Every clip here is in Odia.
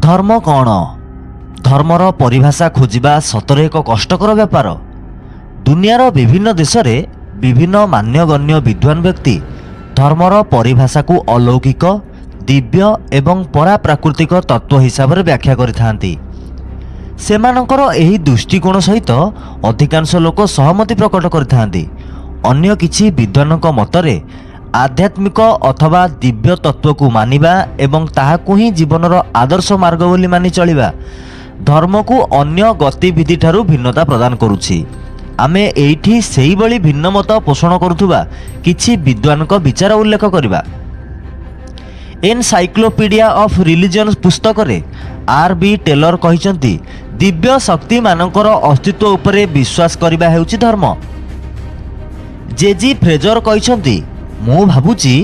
धर्म कौन? धर्मर परिभाषा खोजिबा सतरे एक कष्टकर व्यापार। दुनियार विभिन्न देश में विभिन्न मान्यगण्य विद्वान व्यक्ति धर्मर परिभाषा को अलौकिक, दिव्य एवं पराप्राकृतिक तत्व हिसाब से व्याख्या करिथांती। सेमानंकर एही दृष्टिकोण सहित अधिकांश लोक सहमति प्रकट करिथांती। अन्य किछि विद्वानक मतरे आध्यात्मिक अथवा दिव्य तत्व को मानिबा एवं ताहाकु ही जीवनर आदर्श मार्ग बोली मानि चलिबा धर्म को अन्य गतिविधि ठारू भिन्नता प्रदान करुछि। आमे एइठी सेही बळी भिन्न मत पोषण करुथुबा किछि विद्वानक विचार उल्लेख करिबा। एनसाइक्लोपीडिया ऑफ रिलीजन पुस्तक रे आर.बी. टेलर कहिसंती दिव्य शक्ति मानकर अस्तित्व उपरे विश्वास करिबा हेउछि धर्म। जे.जी. फ्रेजर कहिसंती मु भाबुची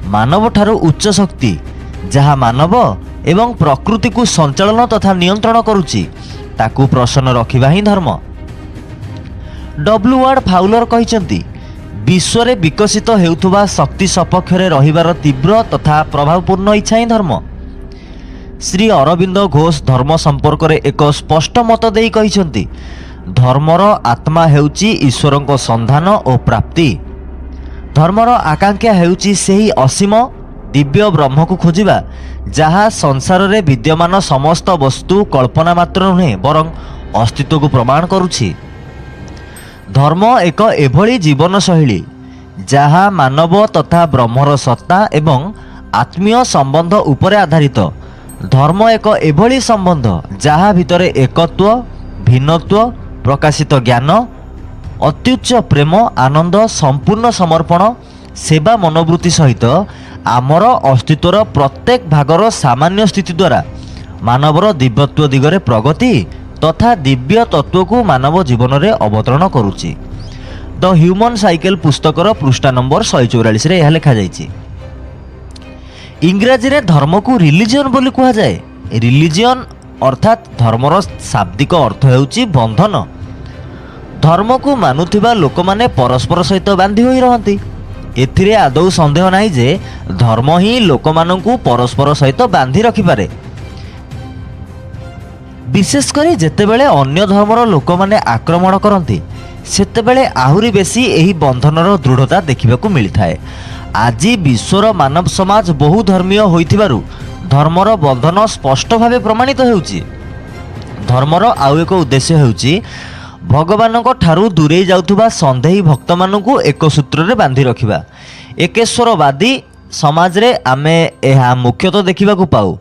मानव ठारू उच्च शक्ति जहा मानव एवं प्रकृति को संचालन तथा नियंत्रण करुची ताकू प्रसन्न रखिबा ही धर्म। डब्ल्यू.आर. फाउलर कहिसंती विश्व रे विकसित हेउथुबा शक्ति सपक्ष रे रहिबार तीव्र तथा प्रभावपूर्ण इच्छा ही धर्म। श्री अरविंद घोष धर्म संपर्क रे एक स्पष्ट मत देई कहिसंती धर्मर आत्मा हेउची ईश्वरक संधान और प्राप्ति। धर्मर आकांक्षा हेउची सेही असीम दिव्य ब्रह्म को खोजिबा जहा संसार रे विद्यमान समस्त वस्तु कल्पना मात्र नुहे बरं अस्तित्व को प्रमाण करुछि। धर्म एक एभली जीवन शैली जहा मानव तथा ब्रह्मर सत्ता एवं आत्मीय संबंध उपरे आधारित। धर्म एक एभली संबंध जहा भितरे एकत्व, भिन्नत्व, प्रकाशित ज्ञान, अत्युच्च प्रेम, आनंद, संपूर्ण समर्पण, सेवा मनोवृत्ति सहित आमर अस्तित्वर प्रत्येक भागर सामान्य स्थिति द्वारा मानवर दिव्यत्व दिगरे प्रगति तथा दिव्य तत्व को मानव जीवन में अवतरण करुछि। द ह्यूमन साइकेल पुस्तकर पृष्ठा नंबर 144 रे यह लिखा जाइछि। इंग्राजी रे धर्म को रिलीजियन बोली कहा जाए। रिलीजियन अर्थात धर्मर शाब्दिक अर्थ हेउछि बंधन। धर्म को मानुथिबा लोक माने परस्पर सहित बांधी होई रहंती। एथिरे आदौ संदेह नाही जे धर्म ही लोक माननकु परस्पर सहित बांधी रखिपारे। विशेषकर जेतेबेले अन्य धर्मर लोक माने आक्रमण करती सेतेबेले आहुरी बेसी एही बंधनर दृढ़ता देखिबाकू मिलिथाए। आज विश्वर मानव समाज बहुधर्मीय होइथिबारु धर्मर बंधन स्पष्ट भावे प्रमाणित हेउछि। धर्मर आउ एक उद्देश्य हेउछि भगवानक ठारू दूरे जाउथुबा संदेही भक्त मानकु एक सूत्र रे बांधी रखिबा। एकेश्वरवादी समाज रे आमे एहा मुख्यतः देखिबाकू पाऊ।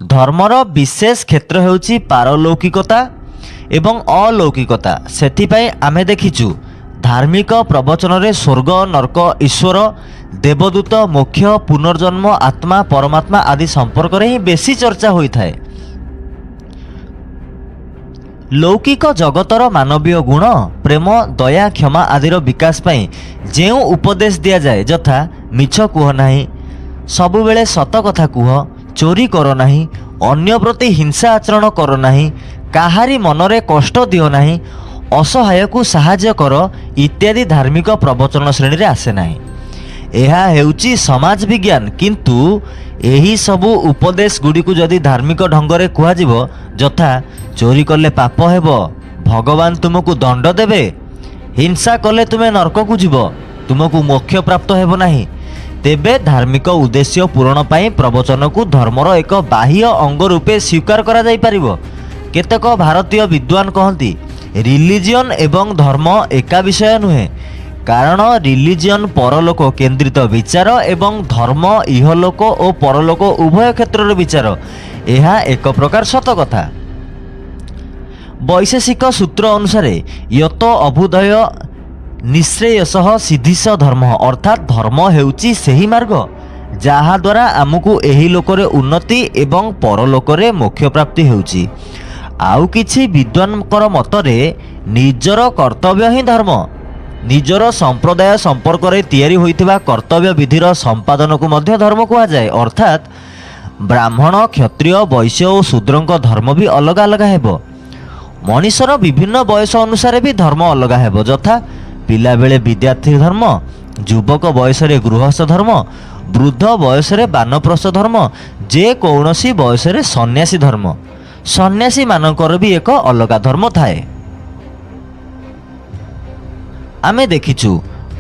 धर्मर विशेष क्षेत्र हेउछि पारलौकिकता एवं अलौकिकता। सेथिपाई आमे देखिचु धार्मिक प्रवचन रे स्वर्ग, नरक, ईश्वर, देवदूत, मोक्ष, पुनर्जन्म, आत्मा, परमात्मा आदि संपर्क रे ही बेसी चर्चा होई थाए। लौकिक जगतर मानवीय गुण, प्रेम, दया, क्षमा आदिर विकास पाई जेउ उपदेश दिया जाए यथा मिछ कुह नाही, सबुबेले सत कथा कुह, चोरी कर नाही, अन्य प्रति हिंसा आचरण कर नाही, काहारी मनरे कष्ट दियो नाही, असहाय को साहाय्य कर इत्यादि धार्मिक प्रवचन श्रेणी रे आसे नाही। एहा हेउची समाज विज्ञान। किंतु एही सबु उपदेश गुडी को जदि धार्मिक ढंगरे कुहा जिवो यथा चोरी कले पाप हेबो, भगवान तुमको दंड देबे, हिंसा कले तुमे नरक को जीव, तुमको मोक्ष प्राप्त हेबो नाही, तेबे धार्मिक उद्देश्य पूरण पाई प्रवचन को धर्मर एक बाह्य अंग रूपे स्वीकार करा जाई परिबो। केतक भारतीय विद्वान कहती रिलीजियन एवं धर्म एका विषय नुहे, कारण रिलीजियन परलोक केंद्रित विचार एवं धर्म इहलोक और परलोक उभय क्षेत्र विचार। यह एक प्रकार सत कथा। वैशेषिक सूत्र अनुसार यत अभुदय निश्रेयसः सिद्धिस धर्म, अर्थात धर्म हेउची सेही मार्ग जहा द्वारा आमको एही लोकरे उन्नति एवं परलोकरे मोक्ष प्राप्ति हेउची। आउ किछि विद्वानकर मतरे निजर कर्तव्य ही धर्म। निजर संप्रदाय संपर्क रे तैयारी होइथिबा कर्तव्य विधिर संपादन को मध्य धर्म कहा जाए। अर्थात ब्राह्मण, क्षत्रिय, वैश्य और शूद्रक धर्म भी अलग अलग हेबो। मनीषर विभिन्न बयस अनुसार भी धर्म अलग हेबो यथा पिला बेले विद्यार्थी धर्म, युवक बयस रे गृहस्थ धर्म, वृद्ध बयस रे बानप्रस्थ धर्म, जे कौनसी बयस रे सन्यासी धर्म। ସନ୍ନ୍ୟାସୀମାନଙ୍କର ବି ଏକ ଅଲଗା ଧର୍ମ ଥାଏ। ଆମେ ଦେଖିଛୁ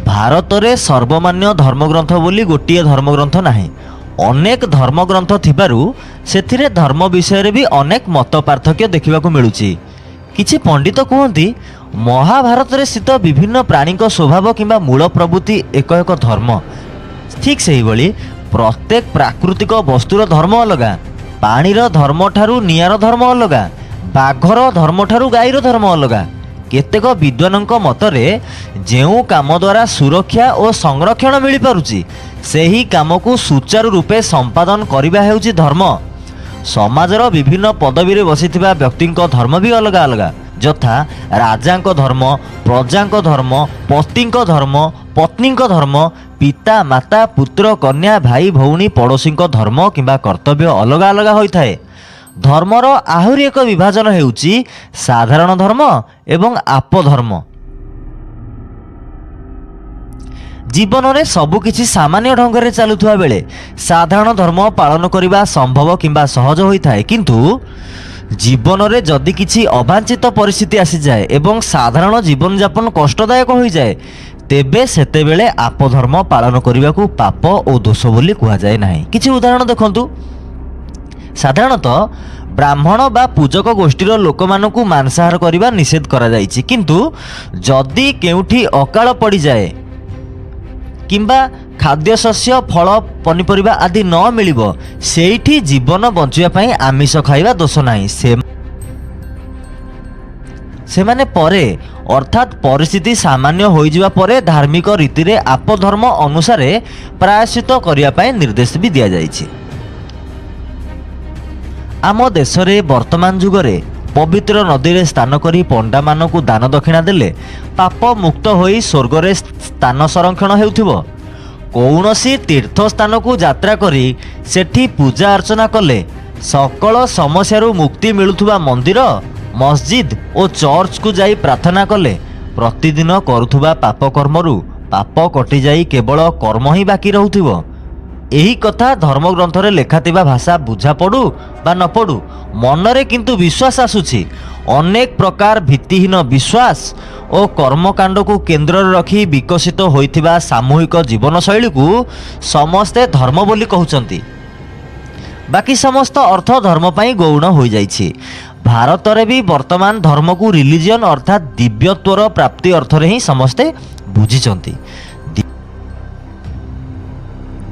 ଭାରତରେ ସର୍ବମାନ୍ୟ ଧର୍ମଗ୍ରନ୍ଥ ବୋଲି ଗୋଟିଏ ଧର୍ମଗ୍ରନ୍ଥ ନାହିଁ। ଅନେକ ଧର୍ମଗ୍ରନ୍ଥ ଥିବାରୁ ସେଥିରେ ଧର୍ମ ବିଷୟରେ ବି ଅନେକ ମତ ପାର୍ଥକ୍ୟ ଦେଖିବାକୁ ମିଳୁଛି। କିଛି ପଣ୍ଡିତ କୁହନ୍ତି ମହାଭାରତରେ ସ୍ଥିତ ବିଭିନ୍ନ ପ୍ରାଣୀଙ୍କ ସ୍ୱଭାବ କିମ୍ବା ମୂଳ ପ୍ରବୃତ୍ତି ଏକ ଏକ ଧର୍ମ। ଠିକ୍ ସେହିଭଳି ପ୍ରତ୍ୟେକ ପ୍ରାକୃତିକ ବସ୍ତୁର ଧର୍ମ ଅଲଗା। ପାଣିର ଧର୍ମ ଠାରୁ ନିଆଁର ଧର୍ମ ଅଲଗା। ବାଘର ଧର୍ମ ଠାରୁ ଗାଈର ଧର୍ମ ଅଲଗା। କେତେକ ବିଦ୍ୱାନଙ୍କ ମତରେ ଯେଉଁ କାମ ଦ୍ୱାରା ସୁରକ୍ଷା ଓ ସଂରକ୍ଷଣ ମିଳିପାରୁଛି ସେହି କାମକୁ ସୁଚାରୁ ରୂପେ ସମ୍ପାଦନ କରିବା ହେଉଛି ଧର୍ମ। ସମାଜର ବିଭିନ୍ନ ପଦବୀରେ ବସିଥିବା ବ୍ୟକ୍ତିଙ୍କ ଧର୍ମ ବି ଅଲଗା ଅଲଗା, ଯଥା ରାଜାଙ୍କ ଧର୍ମ, ପ୍ରଜାଙ୍କ ଧର୍ମ, ପତିଙ୍କ ଧର୍ମ, ପତ୍ନୀଙ୍କ ଧର୍ମ, ପିତା ମାତା ପୁତ୍ର କନ୍ୟା ଭାଇ ଭଉଣୀ ପଡ଼ୋଶୀଙ୍କ ଧର୍ମ କିମ୍ବା କର୍ତ୍ତବ୍ୟ ଅଲଗା ଅଲଗା ହୋଇଥାଏ। ଧର୍ମର ଆହୁରି ଏକ ବିଭାଜନ ହେଉଛି ସାଧାରଣ ଧର୍ମ ଏବଂ ଆପଧର୍ମ। ଜୀବନରେ ସବୁକିଛି ସାମାନ୍ୟ ଢଙ୍ଗରେ ଚାଲୁଥିବା ବେଳେ ସାଧାରଣ ଧର୍ମ ପାଳନ କରିବା ସମ୍ଭବ କିମ୍ବା ସହଜ ହୋଇଥାଏ। କିନ୍ତୁ ଜୀବନରେ ଯଦି କିଛି ଅବାଞ୍ଛିତ ପରିସ୍ଥିତି ଆସିଯାଏ ଏବଂ ସାଧାରଣ ଜୀବନଯାପନ କଷ୍ଟଦାୟକ ହୋଇଯାଏ ତେବେ ସେତେବେଳେ ଆପଧର୍ମ ପାଳନ କରିବାକୁ ପାପ ଓ ଦୋଷ ବୋଲି କୁହାଯାଏ ନାହିଁ। କିଛି ଉଦାହରଣ ଦେଖନ୍ତୁ। ସାଧାରଣତଃ ବ୍ରାହ୍ମଣ ବା ପୂଜକ ଗୋଷ୍ଠୀର ଲୋକମାନଙ୍କୁ ମାଂସାହାର କରିବା ନିଷେଧ କରାଯାଇଛି। କିନ୍ତୁ ଯଦି କେଉଁଠି ଅକାଳ ପଡ଼ିଯାଏ କିମ୍ବା ଖାଦ୍ୟଶସ୍ୟ ଫଳ ପନିପରିବା ଆଦି ନ ମିଳିବ ସେଇଠି ଜୀବନ ବଞ୍ଚିବା ପାଇଁ ଆମିଷ ଖାଇବା ଦୋଷ ନାହିଁ। ସେମାନେ ପରେ ଅର୍ଥାତ୍ ପରିସ୍ଥିତି ସାମାନ୍ୟ ହୋଇଯିବା ପରେ ଧାର୍ମିକ ରୀତିରେ ଆପଧର୍ମ ଅନୁସାରେ ପ୍ରାୟଶ୍ଚିତ କରିବା ପାଇଁ ନିର୍ଦ୍ଦେଶ ବି ଦିଆଯାଇଛି। ଆମ ଦେଶରେ ବର୍ତ୍ତମାନ ଯୁଗରେ ପବିତ୍ର ନଦୀରେ ସ୍ନାନ କରି ପଣ୍ଡାମାନଙ୍କୁ ଦାନ ଦକ୍ଷିଣା ଦେଲେ ପାପ ମୁକ୍ତ ହୋଇ ସ୍ୱର୍ଗରେ ସ୍ଥାନ ସଂରକ୍ଷଣ ହେଉଥିବ। କୌଣସି ତୀର୍ଥସ୍ଥାନକୁ ଯାତ୍ରା କରି ସେଠି ପୂଜା ଅର୍ଚ୍ଚନା କଲେ ସକଳ ସମସ୍ୟାରୁ ମୁକ୍ତି ମିଳୁଥିବା ମନ୍ଦିର, ମସଜିଦ ଓ ଚର୍ଚ୍ଚକୁ ଯାଇ ପ୍ରାର୍ଥନା କଲେ ପ୍ରତିଦିନ କରୁଥିବା ପାପ କର୍ମରୁ ପାପ କଟିଯାଇ କେବଳ କର୍ମ ହିଁ ବାକି ରହୁଥିବ। ଏହି କଥା ଧର୍ମଗ୍ରନ୍ଥରେ ଲେଖାଥିବା ଭାଷା ବୁଝା ପଡ଼ୁ ବା ନ ପଡ଼ୁ ମନରେ କିନ୍ତୁ ବିଶ୍ୱାସ ଆସୁଛି। ଅନେକ ପ୍ରକାର ଭିତ୍ତିହୀନ ବିଶ୍ୱାସ ଓ କର୍ମକାଣ୍ଡକୁ କେନ୍ଦ୍ରରେ ରଖି ବିକଶିତ ହୋଇଥିବା ସାମୂହିକ ଜୀବନଶୈଳୀକୁ ସମସ୍ତେ ଧର୍ମ ବୋଲି କହୁଛନ୍ତି। ବାକି ସମସ୍ତ ଅର୍ଥ ଧର୍ମ ପାଇଁ ଗୌଣ ହୋଇଯାଇଛି। ଭାରତରେ ବି ବର୍ତ୍ତମାନ ଧର୍ମକୁ ରିଲିଜିଅନ୍ ଅର୍ଥାତ୍ ଦିବ୍ୟତ୍ୱର ପ୍ରାପ୍ତି ଅର୍ଥରେ ହିଁ ସମସ୍ତେ ବୁଝିଛନ୍ତି।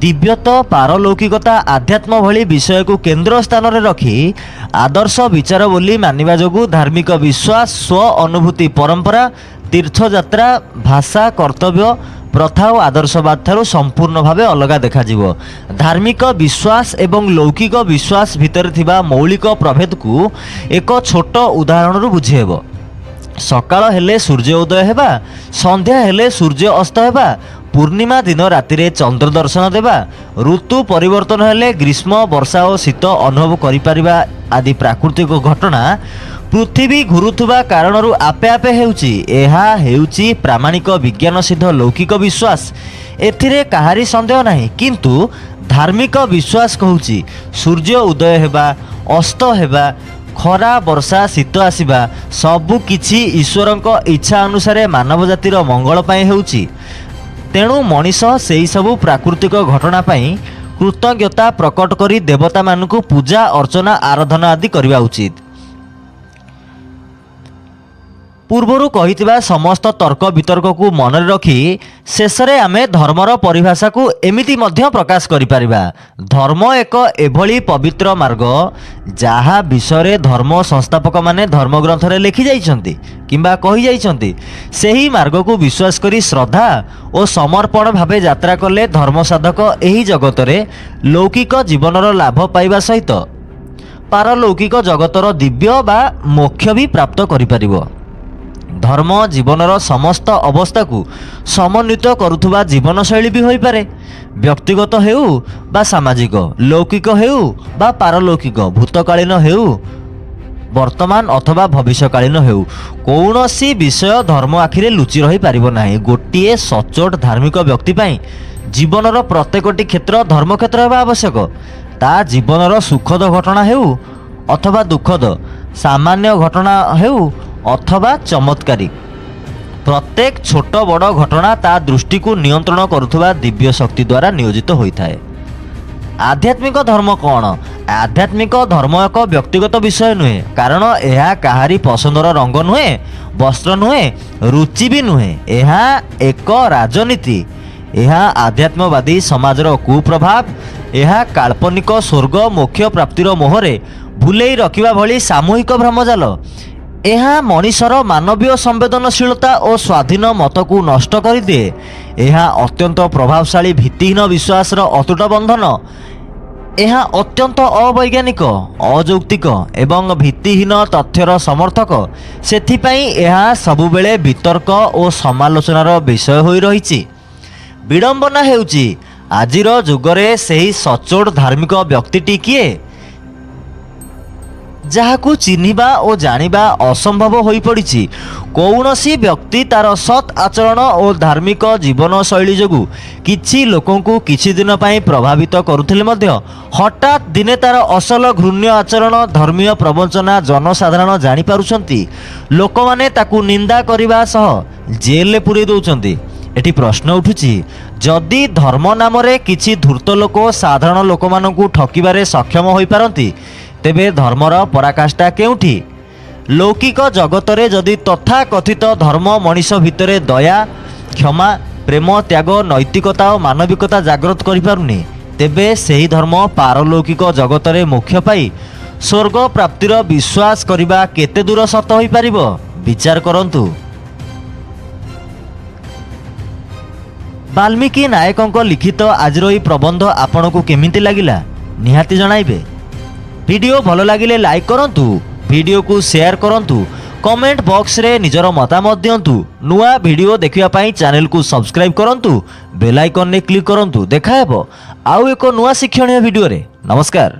ଦିବ୍ୟତ୍ୱ, ପାରଲୌକିକତା, ଆଧ୍ୟାତ୍ମ ଭଳି ବିଷୟକୁ କେନ୍ଦ୍ର ସ୍ଥାନରେ ରଖି ଆଦର୍ଶ ବିଚାର ବୋଲି ମାନିବା ଯୋଗୁଁ ଧାର୍ମିକ ବିଶ୍ୱାସ, ସ୍ୱ ଅନୁଭୂତି, ପରମ୍ପରା, ତୀର୍ଥଯାତ୍ରା, ଭାଷା, କର୍ତ୍ତବ୍ୟ, ପ୍ରଥା ଓ ଆଦର୍ଶବାଦ ଠାରୁ ସମ୍ପୂର୍ଣ୍ଣ ଭାବେ ଅଲଗା ଦେଖାଯିବ। ଧାର୍ମିକ ବିଶ୍ୱାସ ଏବଂ ଲୌକିକ ବିଶ୍ୱାସ ଭିତରେ ଥିବା ମୌଳିକ ପ୍ରଭେଦକୁ ଏକ ଛୋଟ ଉଦାହରଣରୁ ବୁଝିହେବ। ସକାଳ ହେଲେ ସୂର୍ଯ୍ୟ ଉଦୟ ହେବା, ସନ୍ଧ୍ୟା ହେଲେ ସୂର୍ଯ୍ୟ ଅସ୍ତ ହେବା, ପୂର୍ଣ୍ଣିମା ଦିନ ରାତିରେ ଚନ୍ଦ୍ର ଦର୍ଶନ ଦେବା, ଋତୁ ପରିବର୍ତ୍ତନ ହେଲେ ଗ୍ରୀଷ୍ମ, ବର୍ଷା ଓ ଶୀତ ଅନୁଭବ କରିପାରିବା ଆଦି ପ୍ରାକୃତିକ ଘଟଣା ପୃଥିବୀ ଘୁରୁଥିବା କାରଣରୁ ଆପେ ଆପେ ହେଉଛି। ଏହା ହେଉଛି ପ୍ରାମାଣିକ ବିଜ୍ଞାନ ସିଦ୍ଧ ଲୌକିକ ବିଶ୍ୱାସ। ଏଥିରେ କାହାରି ସନ୍ଦେହ ନାହିଁ। କିନ୍ତୁ ଧାର୍ମିକ ବିଶ୍ୱାସ କହୁଛି ସୂର୍ଯ୍ୟ ଉଦୟ ହେବା, ଅସ୍ତ ହେବା, ଖରା, ବର୍ଷା, ଶୀତ ଆସିବା ସବୁକିଛି ଈଶ୍ୱରଙ୍କ ଇଚ୍ଛା ଅନୁସାରେ ମାନବ ଜାତିର ମଙ୍ଗଳ ପାଇଁ ହେଉଛି। ତେଣୁ ମଣିଷ ସେହିସବୁ ପ୍ରାକୃତିକ ଘଟଣା ପାଇଁ କୃତଜ୍ଞତା ପ୍ରକଟ କରି ଦେବତାମାନଙ୍କୁ ପୂଜା ଅର୍ଚ୍ଚନା ଆରାଧନା ଆଦି କରିବା ଉଚିତ। ପୂର୍ବରୁ କହିଥିବା ସମସ୍ତ ତର୍କ ବିତର୍କକୁ ମନରେ ରଖି ଶେଷରେ ଆମେ ଧର୍ମର ପରିଭାଷାକୁ ଏମିତି ମଧ୍ୟ ପ୍ରକାଶ କରିପାରିବା। ଧର୍ମ ଏକ ଏଭଳି ପବିତ୍ର ମାର୍ଗ ଯାହା ବିଷୟରେ ଧର୍ମ ସଂସ୍ଥାପକମାନେ ଧର୍ମଗ୍ରନ୍ଥରେ ଲେଖିଯାଇଛନ୍ତି କିମ୍ବା କହିଯାଇଛନ୍ତି। ସେହି ମାର୍ଗକୁ ବିଶ୍ୱାସ କରି ଶ୍ରଦ୍ଧା ଓ ସମର୍ପଣ ଭାବେ ଯାତ୍ରା କଲେ ଧର୍ମସାଧକ ଏହି ଜଗତରେ ଲୌକିକ ଜୀବନର ଲାଭ ପାଇବା ସହିତ ପାରଲୌକିକ ଜଗତର ଦିବ୍ୟ ବା ମୋକ୍ଷ ବି ପ୍ରାପ୍ତ କରିପାରିବ। ଧର୍ମ ଜୀବନର ସମସ୍ତ ଅବସ୍ଥାକୁ ସମନ୍ୱିତ କରୁଥିବା ଜୀବନଶୈଳୀ ବି ହୋଇପାରେ। ବ୍ୟକ୍ତିଗତ ହେଉ ବା ସାମାଜିକ, ଲୌକିକ ହେଉ ବା ପାରଲୌକିକ, ଭୂତକାଳୀନ ହେଉ ବର୍ତ୍ତମାନ ଅଥବା ଭବିଷ୍ୟକାଳୀନ ହେଉ, କୌଣସି ବିଷୟ ଧର୍ମ ଆଖିରେ ଲୁଚି ରହିପାରିବ ନାହିଁ। ଗୋଟିଏ ସଚ୍ଚୋଟ ଧାର୍ମିକ ବ୍ୟକ୍ତି ପାଇଁ ଜୀବନର ପ୍ରତ୍ୟେକଟି କ୍ଷେତ୍ର ଧର୍ମକ୍ଷେତ୍ର ହେବା ଆବଶ୍ୟକ। ତା ଜୀବନର ସୁଖଦ ଘଟଣା ହେଉ ଅଥବା ଦୁଃଖଦ, ସାମାନ୍ୟ ଘଟଣା ହେଉ ଅଥବା ଚମତ୍କାରୀ, ପ୍ରତ୍ୟେକ ଛୋଟ ବଡ଼ ଘଟଣା ତା ଦୃଷ୍ଟିକୁ ନିୟନ୍ତ୍ରଣ କରୁଥିବା ଦିବ୍ୟ ଶକ୍ତି ଦ୍ୱାରା ନିୟୋଜିତ ହୋଇଥାଏ। ଆଧ୍ୟାତ୍ମିକ ଧର୍ମ କ'ଣ? ଆଧ୍ୟାତ୍ମିକ ଧର୍ମ ଏକ ବ୍ୟକ୍ତିଗତ ବିଷୟ ନୁହେଁ, କାରଣ ଏହା କାହାରି ପସନ୍ଦର ରଙ୍ଗ ନୁହେଁ, ବସ୍ତ୍ର ନୁହେଁ, ରୁଚି ବି ନୁହେଁ। ଏହା ଏକ ରାଜନୀତି। ଏହା ଆଧ୍ୟାତ୍ମବାଦୀ ସମାଜର କୁପ୍ରଭାବ। ଏହା କାଳ୍ପନିକ ସ୍ୱର୍ଗ ମୋକ୍ଷ ପ୍ରାପ୍ତିର ମୋହରେ ଭୁଲେଇ ରଖିବା ଭଳି ସାମୂହିକ ଭ୍ରମଜାଲ। ଏହା ମଣିଷର ମାନବୀୟ ସମ୍ବେଦନଶୀଳତା ଓ ସ୍ୱାଧୀନ ମତକୁ ନଷ୍ଟ କରିଦିଏ। ଏହା ଅତ୍ୟନ୍ତ ପ୍ରଭାବଶାଳୀ ଭିତ୍ତିହୀନ ବିଶ୍ୱାସର ଅତୁଟ ବନ୍ଧନ। ଏହା ଅତ୍ୟନ୍ତ ଅବୈଜ୍ଞାନିକ, ଅଯୌକ୍ତିକ ଏବଂ ଭିତ୍ତିହୀନ ତଥ୍ୟର ସମର୍ଥକ। ସେଥିପାଇଁ ଏହା ସବୁବେଳେ ବିତର୍କ ଓ ସମାଲୋଚନାର ବିଷୟ ହୋଇ ରହିଛି। ବିଡ଼ମ୍ବନା ହେଉଛି ଆଜିର ଯୁଗରେ ସେହି ସଚୋଟ ଧାର୍ମିକ ବ୍ୟକ୍ତିଟି କିଏ, ଯାହାକୁ ଚିହ୍ନିବା ଓ ଜାଣିବା ଅସମ୍ଭବ ହୋଇପଡ଼ିଛି। କୌଣସି ବ୍ୟକ୍ତି ତା'ର ସତ୍ ଆଚରଣ ଓ ଧାର୍ମିକ ଜୀବନଶୈଳୀ ଯୋଗୁଁ କିଛି ଲୋକଙ୍କୁ କିଛି ଦିନ ପାଇଁ ପ୍ରଭାବିତ କରୁଥିଲେ ମଧ୍ୟ ହଠାତ୍ ଦିନେ ତା'ର ଅସଲ ଘୃଣ୍ୟ ଆଚରଣ, ଧର୍ମୀୟ ପ୍ରବଞ୍ଚନା ଜନସାଧାରଣ ଜାଣିପାରୁଛନ୍ତି। ଲୋକମାନେ ତାକୁ ନିନ୍ଦା କରିବା ସହ ଜେଲରେ ପୁରେଇ ଦେଉଛନ୍ତି। ଏଠି ପ୍ରଶ୍ନ ଉଠୁଛି, ଯଦି ଧର୍ମ ନାମରେ କିଛି ଧୂର୍ତ୍ତ ଲୋକ ସାଧାରଣ ଲୋକମାନଙ୍କୁ ଠକିବାରେ ସକ୍ଷମ ହୋଇପାରନ୍ତି, ତେବେ ଧର୍ମର ପରାକାଷ୍ଠା କେଉଁଠି? ଲୌକିକ ଜଗତରେ ଯଦି ତଥାକଥିତ ଧର୍ମ ମଣିଷ ଭିତରେ ଦୟା, କ୍ଷମା, ପ୍ରେମ, ତ୍ୟାଗ, ନୈତିକତା ଓ ମାନବିକତା ଜାଗ୍ରତ କରିପାରୁନି, ତେବେ ସେହି ଧର୍ମ ପାରଲୌକିକ ଜଗତରେ ମୋକ୍ଷ ପାଇ ସ୍ୱର୍ଗ ପ୍ରାପ୍ତିର ବିଶ୍ୱାସ କରିବା କେତେ ଦୂର ସତ ହୋଇପାରିବ? ବିଚାର କରନ୍ତୁ। ବାଲ୍ମୀକି ନାୟକଙ୍କ ଲିଖିତ ଆଜିର ଏହି ପ୍ରବନ୍ଧ ଆପଣଙ୍କୁ କେମିତି ଲାଗିଲା ନିହାତି ଜଣାଇବେ। ভিডিও ভালো লাগিলে লাইক করন্তু, ভিডিওକୁ সেয়ার করন্তু, কমেন্ট বক্সরে নিজর মতামত দিয়ন্তু। নূয়া ভিডিও দেখিবা পাই চ্যানেলକୁ সবস্ক্রাইব করন্তু, বেল আইকনে ক্লিক করন্তু। দেখা ହେବ ଆଉ ଏକ ନୂଆ ଶିକ୍ଷଣୀୟ ଭିଡ଼ିଓରେ। ନମସ୍କାର।